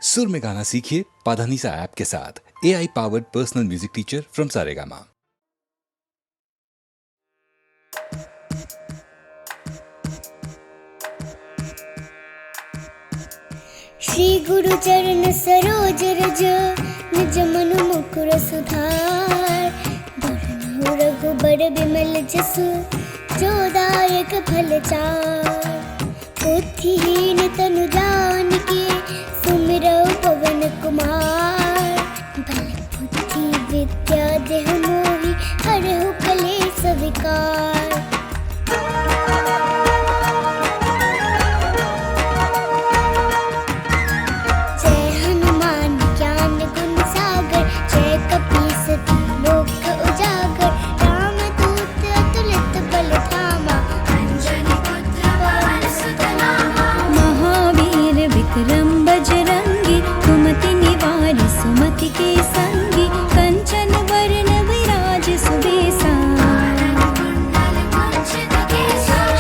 सुर में गाना सीखिए पाधानीसा ऐप के साथ। AI powered personal music teacher from Saregama. Shri गुरु चरण सरोज रज निज मन मुकुर सुधार। बरनउँ रघुबर बिमल जसु जो दायक फल चार। बुद्धिहीन तनु जानिके सुमिरौ पवन कुमार। बल बुद्धि विद्या देहु मोहि हरहु कलेस विकार। विक्रम बजरंगी कुमति निवार सुमति के संगी। कंचन वरण विराज सुबेसा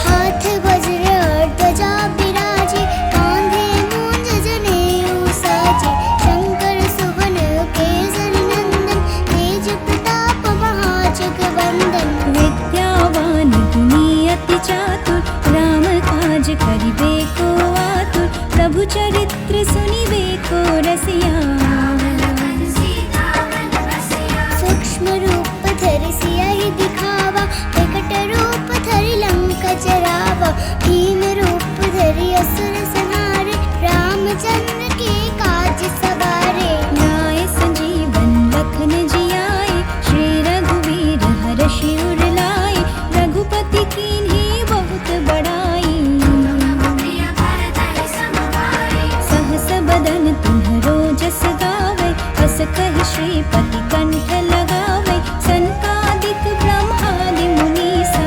हाथ वज्र ध्वजा बिराजे। कांधे मूंज जनेऊ साजे। शंकर सुवन केसरी नंदन तेज प्रताप महाजगवंदन। विद्यावान गुणी अति चातुर राम काज करिबे को आतुर। प्रभु चरित्र सुनिबे को रसिया सूक्ष्म रूप धरि सियहि दिखावा। विकट रूप धरि लंका जरावा। भीम रूप धरि असुर संहारे। रामचंद्र के काज सवारे। लाए संजीवन लखन जियाए। श्री रघुवीर हरषि उर लाए। रघुपति कीन्ही बहुत बड़ाई। बदन तुम्हरो जस गावे। हस कहि श्रीपति कंठ लगावे। सनकादिक ब्रह्मादि मुनीसा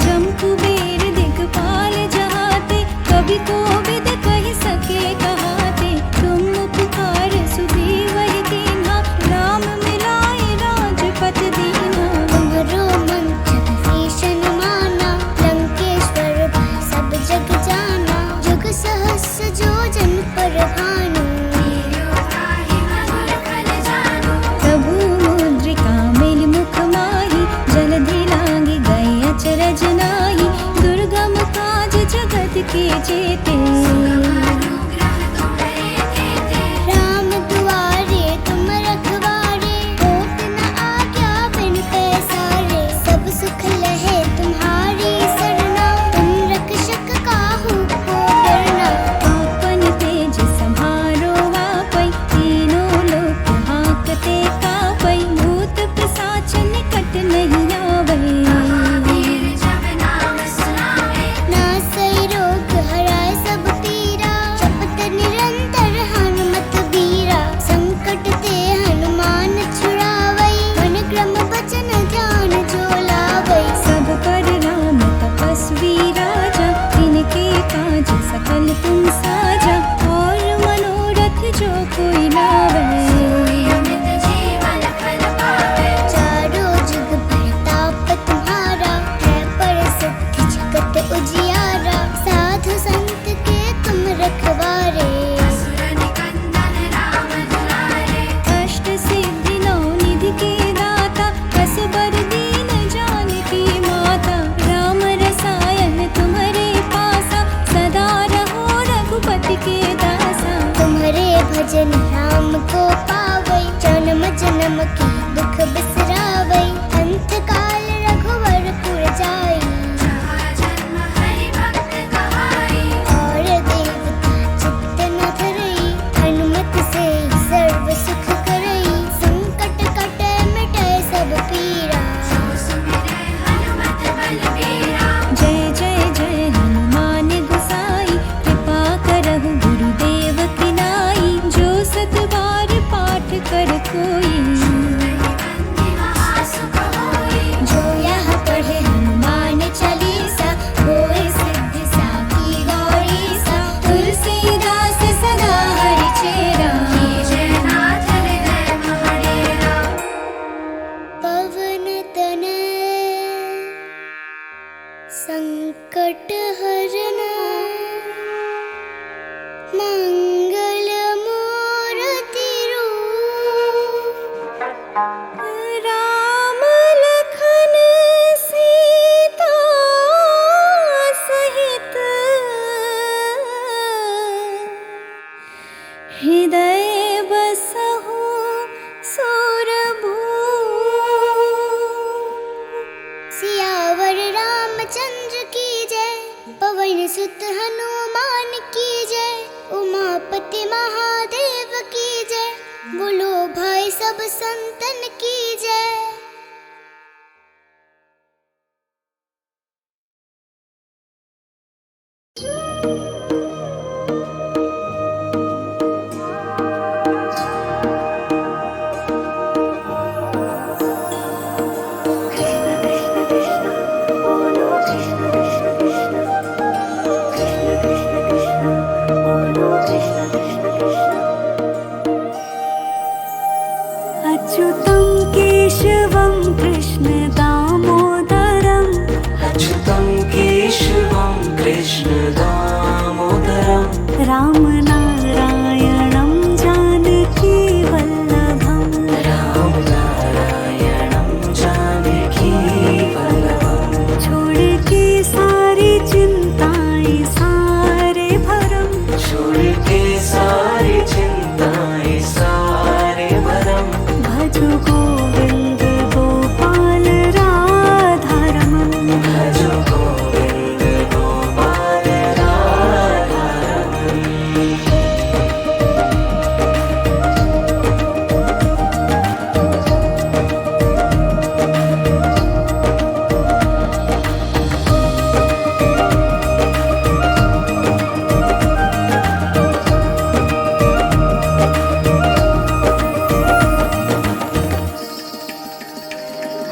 जम कुबेर दिगपाल जहाते। कवि कोविद कहि सके कहाते। तुम उपकार सुग्रीव कीन्हा। राम मिलाए राजपद दीन्हा। तुम्हरो मंत्र विभीषण माना। लंकेश्वर भय सब जग जाना। जुग सहस्र जो जन पर भानु। प्रभु मुद्रिका मेलि मुख माहि। जलधि लांघि गए अचरज नाहि। दुर्गम काज जगत के जेते। राम दुआरे तुम रखवारे। होत न आज्ञा बिनु पैसारे। सब सुख लहे तुम्हारी सरना। तुम रक्षक काहू को डरना। आपन तेज सम्हारो आपै। तीनों लोक हांकते कापै। भूत पिशाच निकट नहीं आवै। नासै रोग हराय सब पीरा। जपत निरंतर हनुमत बीरा। संकट ते हनुमान छुड़ावै। मन क्रम वचन ध्यान जो लावै। सब पर राम तपस्वी राजा। तिनके काज सकल तुम साजा। और मनोरथ जो कोई लावै। चारों जुग प्रताप तुम्हारा। है प्रसिद्ध जगत उजियारा। साधु संत के तुम रखवारे। अष्ट सिद्धि नौ निधि के दाता। असबर दीन जानकी माता। राम रसायन तुम्हारे पासा। सदा रहो रघुपति के दासा। तुम्हारे भजन राम को पावै। जन्म जन्म के दुख बिसरावै। अंत काल रघुवर पुर जाई। और देवता चित्त न धरई। हनुमत से सर्व सुख करई। संकट कटे मिटे सब पीरा। जय जय जय हनुमान गोसाई। कृपा करहु गुरुदेव की नाई। जो सत बार पाठ कर कोई। मंगल मूर्ति रूप राम लखन सीता सहित हृदय बसहु सियावर रामचंद्र की जय, पवन सुत हनुमान की जय, उमापति महादेव की जय, बोलो भाई सब संतन की जय। अच्युतं केशवं कृष्ण दामोदरम् अच्युतं केशवं कृष्ण दामोदरं रामनारायणं जानकी वल्लभम् रामनारायणं जानकी वल्लभं छोड़ के सारी चिंताएं सारे भरम छोड़ के सारी चिंताएं सारे भरम भजो गोविंद गोपाल राधारमण भजो गोविंद गोपाल राधारमण।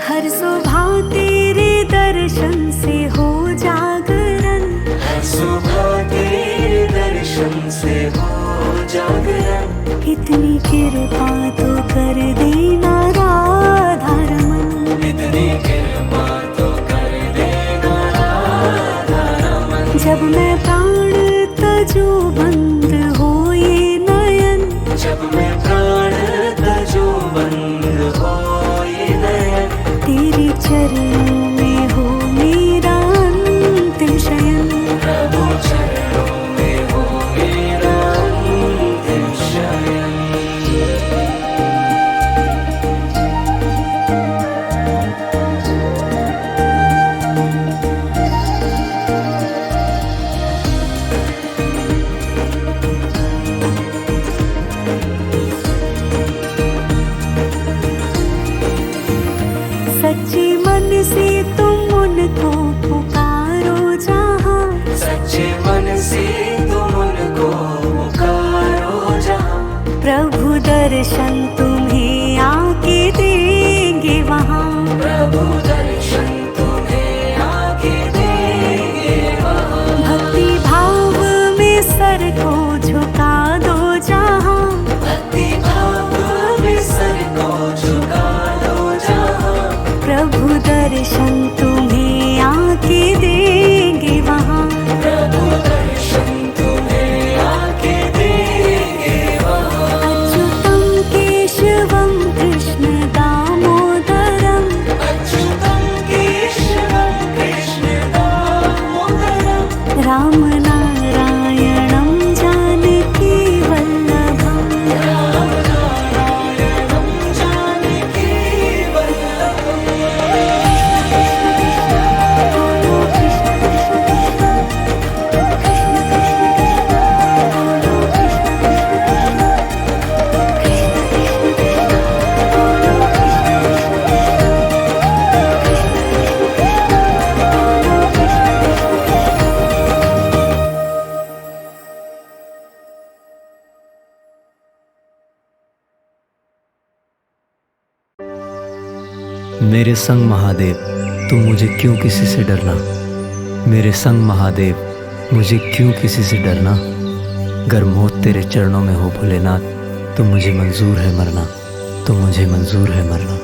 हर सुबह तेरे दर्शन से हो जागरण हर सुबह तेरे दर्शन से हो जागरण इतनी कृपा तो कर देना राधारमण इतनी कृपा तो कर देना राधारमण। जब मैं प्राण तजो बंद हो ये नयन जब मैं प्राण तजो बंद हो ये नयन तेरे चरणों में हो मेरा अंतिम शयन प्रभु चरणों में हो मेरा अंतिम शयन। सच्चे मन से तुम उनको पुकारो जहाँ सच्चे मन से तुम उनको पुकारो जहाँ प्रभु दर्शन तुम्हें आके देंगे वहाँ प्रभु दर्शन तुम्हें आके देंगे वहाँ। भक्ति भाव में सर को झुका दो जहाँ भक्ति भाव में सर को झुका दो जहाँ प्रभु दर्शन तुम्हें आके देंगे वहाँ प्रभु दर्शन तुम्हें आके देंगे वहाँ। अच्युतं केशवं कृष्ण दामोदरम् अच्युतं केशवं कृष्ण दामोदरं रामनारायणं जानकी वल्लभम् रामनारायणं जानकी वल्लभम्। मेरे संग महादेव तुम मुझे क्यों किसी से डरना। मेरे संग महादेव मुझे क्यों किसी से डरना। गर मौत तेरे चरणों में हो भोलेनाथ तो मुझे मंजूर है मरना, तो मुझे मंजूर है मरना।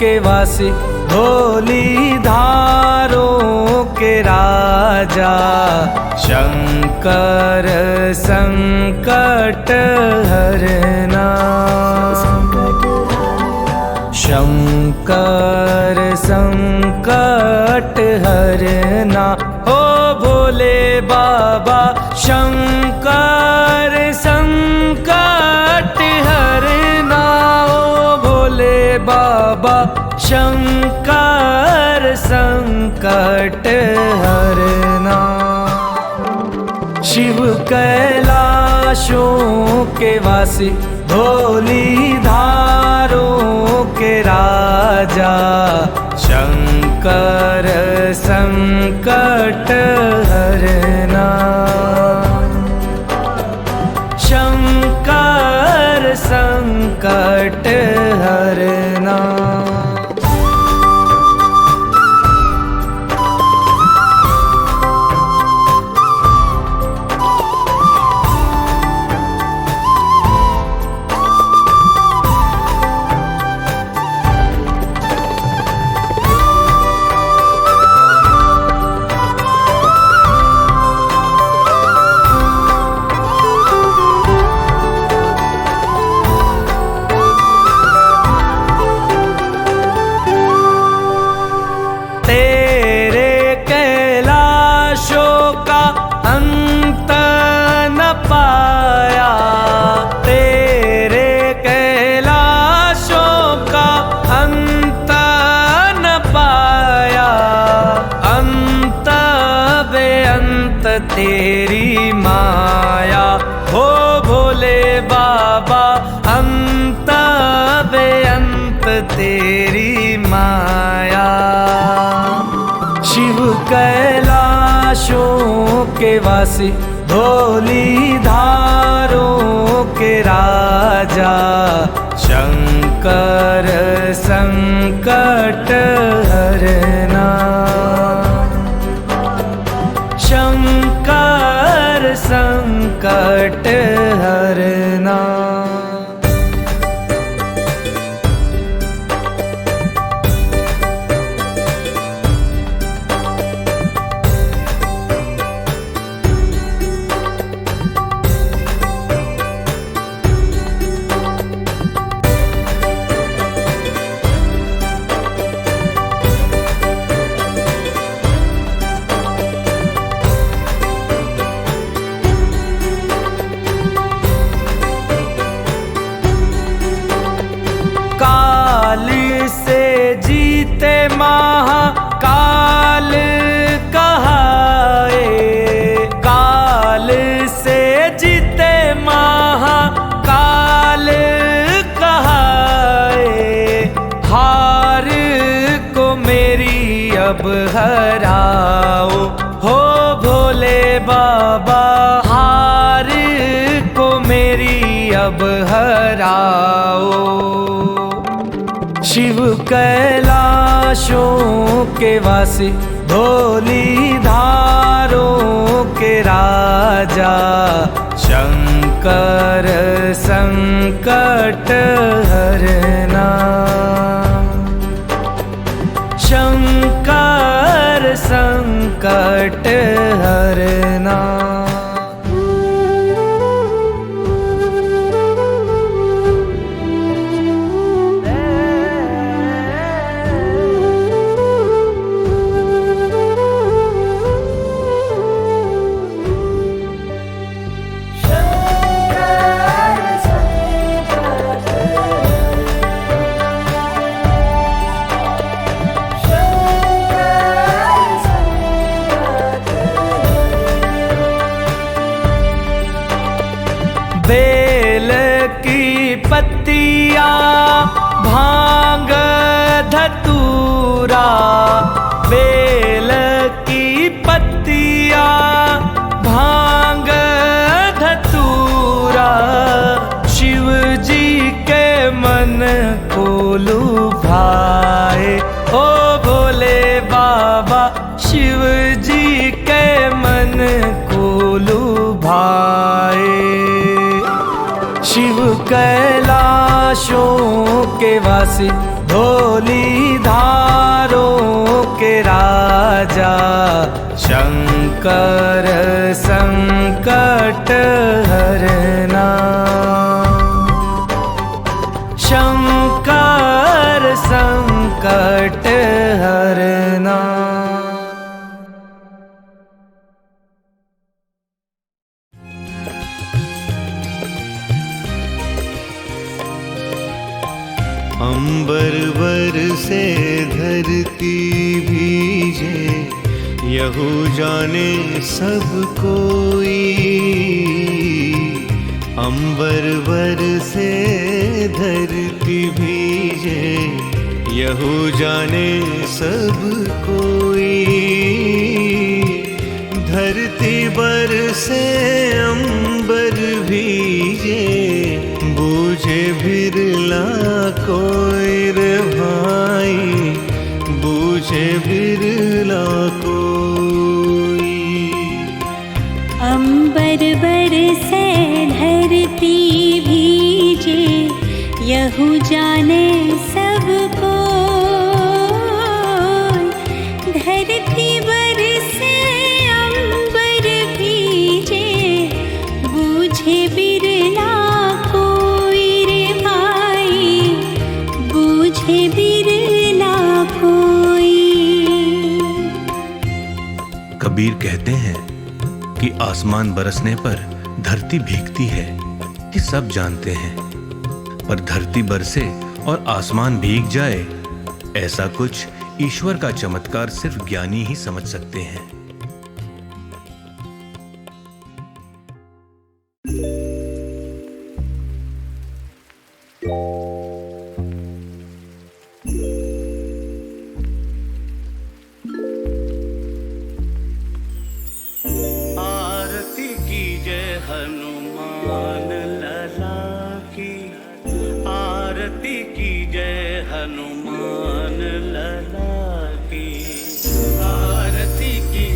के वासी, धोली धारों के राजा, शंकर संकट हरना। शंकर संकट हरना, ओ भोले बाबा शंकर संकट हरना, ओ भोले बाबा शंकर संकट हरना। शिव कैलाशों के वासी, धोली धारों के राजा, शंकर संकट हरना। शंकर संकट हरना। तेरी माया हो भोले बाबा, अंत बेअंत तेरी माया। शिव कैलाशों के वासी, धोली धारों के राजा, शंकर संकट हरना। शंकर संकट हरना। काल से जीते महाकाल कहाए, काल से जीते महाकाल कहाए। हार को मेरी अब हराओ हो भोले बाबा, हार को मेरी अब हराओ। शिव कैलाशों के वासी, धोली धारों के राजा, शंकर संकट हरना। शंकर संकट हरना। बेल की पत्तियां, भांग धतूरा, बेल की पत्तियां, भांग धतूरा, शिव जी के मन को लुभाए। ओ भोले बाबा शिव जी के मन को लुभाए। शिव कैलाशों के वासी, धोली धारों के राजा शंकर संकट हरना। शंकर संकट हरना। अंबर बरसे धरती भीजे, यहू जाने सब कोई। अंबर बरसे धरती भीजे, यहू जाने सब कोई। धरती बरसे अंबर भीजे, बूझे बिरला कोई रे भाई, बूझे बिरला कोई। अंबर बरसे धरती भीजे, यहू जाने सब कोई। धरती बरसे अंबर भीजे, बूझे बिरला कोई रे भाई, बूझे बिरला कोई। कबीर कहते हैं कि आसमान बरसने पर धरती भीगती है, ये सब जानते हैं। पर धरती बरसे और आसमान भीग जाए, ऐसा कुछ ईश्वर का चमत्कार सिर्फ ज्ञानी ही समझ सकते हैं। आरती कीजय हनुमान लला की, आरती कीजय हनुमान लला की, आरती की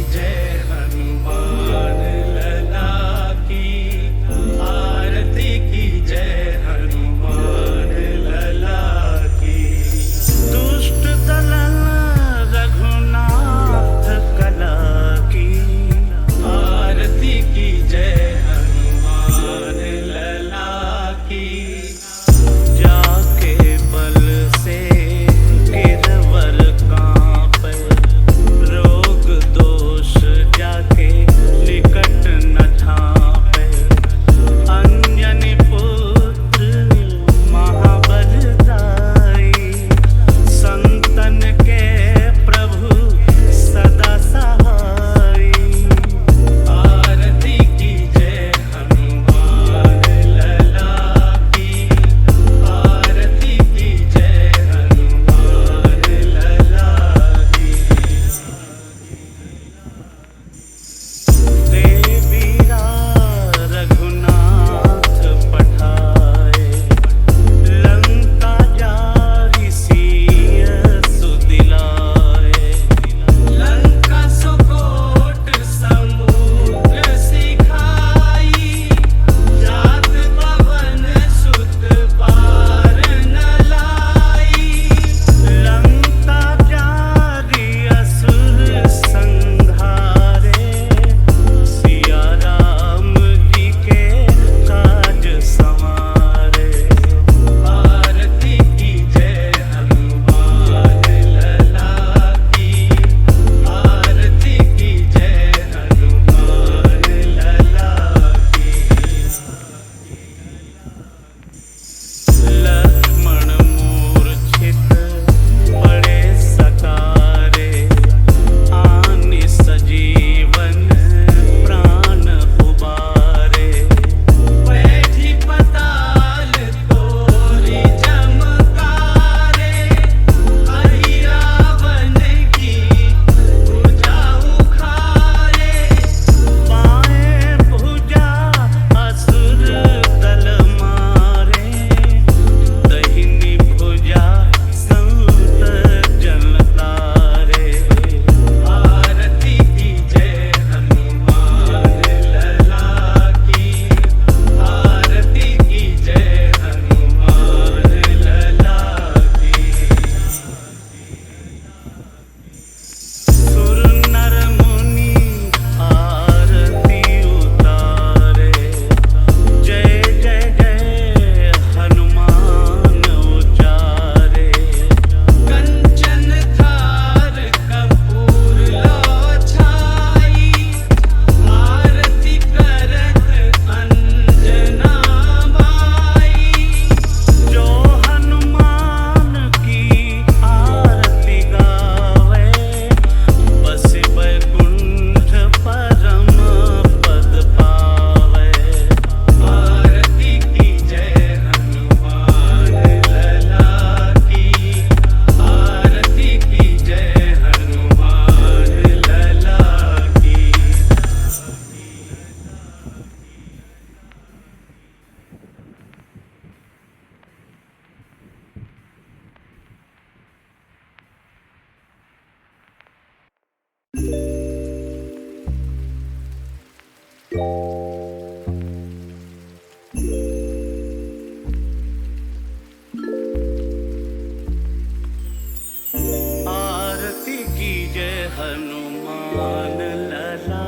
आरती कीजिए हनुमान लला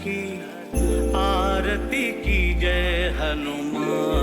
की, आरती कीजिए हनुमान